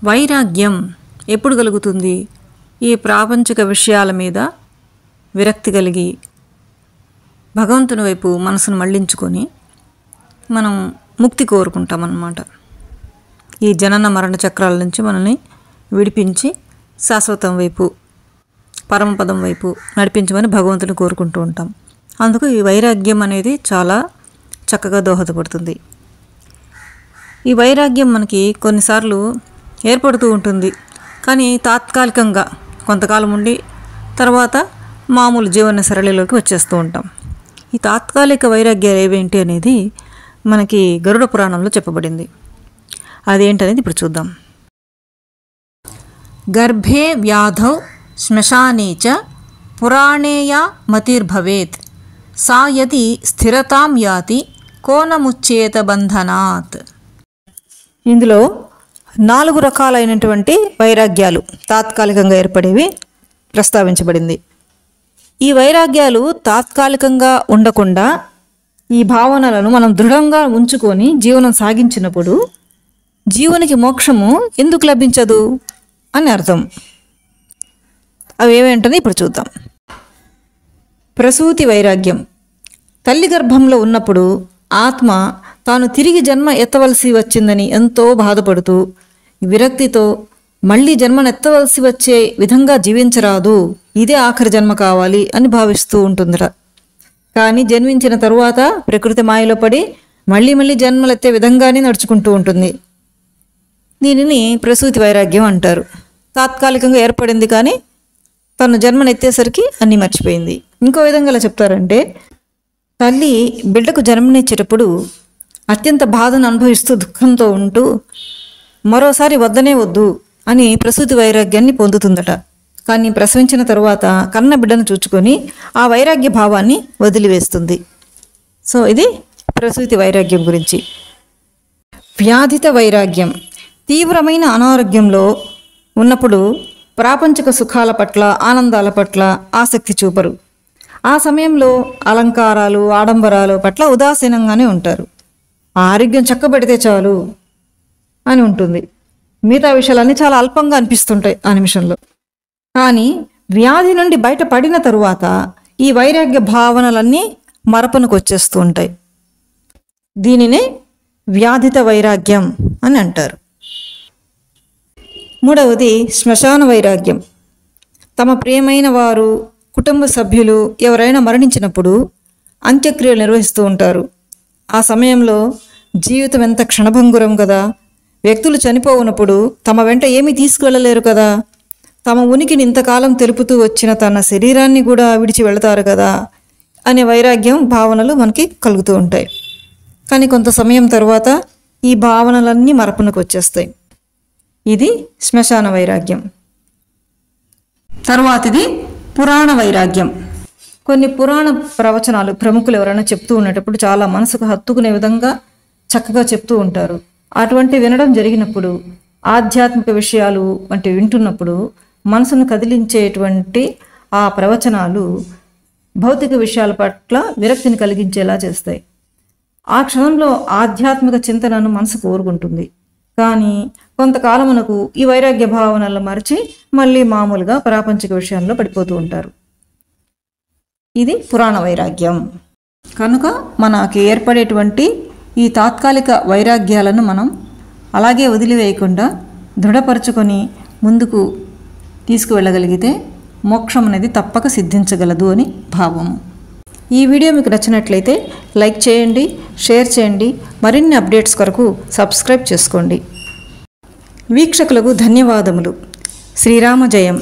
వైరాగ్యం ఎప్పుడు కలుగుతుంది? ఈ ప్రాపంచిక విషయాల మీద విరక్తి కలిగి భగవంతుని వైపు మనసును మళ్లించుకొని మనం ముక్తి కోరుకుంటాం అన్నమాట. ఈ జనన మరణ చక్రాల నుంచి మనల్ని విడిపించి శాశ్వతం వైపు, పరమపదం వైపు నడిపించమని భగవంతుని కోరుకుంటూ ఉంటాం. అందుకు ఈ వైరాగ్యం అనేది చాలా చక్కగా దోహదపడుతుంది. ఈ వైరాగ్యం మనకి కొన్నిసార్లు ఏర్పడుతూ ఉంటుంది, కానీ తాత్కాలికంగా కొంతకాలం ఉండి తర్వాత మామూలు జీవన సరళిలోకి వచ్చేస్తూ ఉంటాం. ఈ తాత్కాలిక వైరాగ్యాలు ఏవేంటి అనేది మనకి గరుడ పురాణంలో చెప్పబడింది. అదేంటనేది ఇప్పుడు చూద్దాం. గర్భే వ్యాధౌ శ్మశానే చ పురాణేయ మతిర్భవేత్ సా యది స్థిరతాం యాతి కోనముచ్చేత బంధనాత్. ఇందులో 4 రకాలైనటువంటి వైరాగ్యాలు తాత్కాలికంగా ఏర్పడేవి ప్రస్తావించబడింది. ఈ వైరాగ్యాలు తాత్కాలికంగా ఉండకుండా ఈ భావనలను మనం దృఢంగా ఉంచుకొని జీవనం సాగించినప్పుడు జీవునికి మోక్షము ఎందుకు లభించదు అని అర్థం. అవి ఏమేంటని ఇప్పుడు చూద్దాం. ప్రసూతి వైరాగ్యం. తల్లి గర్భంలో ఉన్నప్పుడు ఆత్మ తాను తిరిగి జన్మ ఎత్తవలసి వచ్చిందని ఎంతో బాధపడుతూ విరక్తితో మళ్ళీ జన్మనెత్తవలసి వచ్చే విధంగా జీవించరాదు, ఇదే ఆఖరి జన్మ కావాలి అని భావిస్తూ ఉంటుందట. కానీ జన్మించిన తరువాత ప్రకృతి మాయలో పడి మళ్ళీ జన్మలెత్తే విధంగానే నడుచుకుంటూ ఉంటుంది. దీనిని ప్రసూతి వైరాగ్యం అంటారు. తాత్కాలికంగా ఏర్పడింది, కానీ తను జన్మనెత్తేసరికి అన్నీ మర్చిపోయింది. ఇంకో విధంగా ఎలా చెప్తారంటే, తల్లి బిడ్డకు జన్మనిచ్చేటప్పుడు అత్యంత బాధను అనుభవిస్తూ దుఃఖంతో ఉంటూ మరోసారి వద్దనే వద్దు అని ప్రసూతి వైరాగ్యాన్ని పొందుతుందట. కానీ ప్రసవించిన తరువాత కన్న బిడ్డను చూచుకొని ఆ వైరాగ్య భావాన్ని వదిలివేస్తుంది. సో ఇది ప్రసూతి వైరాగ్యం గురించి. వ్యాధిత వైరాగ్యం. తీవ్రమైన అనారోగ్యంలో ఉన్నప్పుడు ప్రాపంచిక సుఖాల పట్ల, ఆనందాల పట్ల ఆసక్తి చూపరు. ఆ సమయంలో అలంకారాలు, ఆడంబరాలు పట్ల ఉదాసీనంగానే ఉంటారు. ఆరోగ్యం చక్కబెడితే చాలు అని ఉంటుంది. మిగతా విషయాలన్నీ చాలా అల్పంగా అనిపిస్తుంటాయి ఆ నిమిషంలో. కానీ వ్యాధి నుండి బయటపడిన తరువాత ఈ వైరాగ్య భావనలన్నీ మరపునకు వచ్చేస్తూ ఉంటాయి. దీనినే వ్యాధిత వైరాగ్యం అని అంటారు. 3వది శ్మశాన వైరాగ్యం. తమ ప్రియమైన వారు, కుటుంబ సభ్యులు ఎవరైనా మరణించినప్పుడు అంత్యక్రియలు నిర్వహిస్తూ ఉంటారు. ఆ సమయంలో జీవితం ఎంత క్షణభంగురం కదా. వ్యక్తులు చనిపోవునప్పుడు తమ వెంట ఏమీ తీసుకువెళ్ళలేరు కదా. తమ ఉనికిని ఇంతకాలం తెలుపుతూ వచ్చిన తన శరీరాన్ని కూడా విడిచి వెళతారు కదా అనే వైరాగ్యం, భావనలు మనకి కలుగుతూ ఉంటాయి. కానీ కొంత సమయం తర్వాత ఈ భావనలన్నీ మరపునకు వచ్చేస్తాయి. ఇది శ్మశాన వైరాగ్యం. తర్వాతది పురాణ వైరాగ్యం. కొన్ని పురాణ ప్రవచనాలు ప్రముఖులు ఎవరైనా చెప్తూ ఉండేటప్పుడు చాలా మనసుకు హత్తుకునే విధంగా చక్కగా చెప్తూ ఉంటారు. అటువంటి వినడం జరిగినప్పుడు, ఆధ్యాత్మిక విషయాలు వంటివి వింటున్నప్పుడు మనసును కదిలించేటువంటి ఆ ప్రవచనాలు భౌతిక విషయాల పట్ల విరక్తిని కలిగించేలా చేస్తాయి. ఆ క్షణంలో ఆధ్యాత్మిక చింతనను మనసు కోరుకుంటుంది. కానీ కొంతకాలమునకు ఈ వైరాగ్య భావనలు మరిచి మళ్ళీ మామూలుగా ప్రాపంచిక విషయాల్లో పడిపోతూ ఉంటారు. ఇది పురాణ వైరాగ్యం. కనుక మనకి ఏర్పడేటువంటి ఈ తాత్కాలిక వైరాగ్యాలను మనం అలాగే వదిలివేయకుండా దృఢపరచుకొని ముందుకు తీసుకువెళ్ళగలిగితే మోక్షం అనేది తప్పక సిద్ధించగలదు అని భావం. ఈ వీడియో మీకు నచ్చినట్లయితే లైక్ చేయండి, షేర్ చేయండి. మరిన్ని అప్డేట్స్ కొరకు సబ్స్క్రైబ్ చేసుకోండి. వీక్షకులకు ధన్యవాదములు. శ్రీరామ జయం.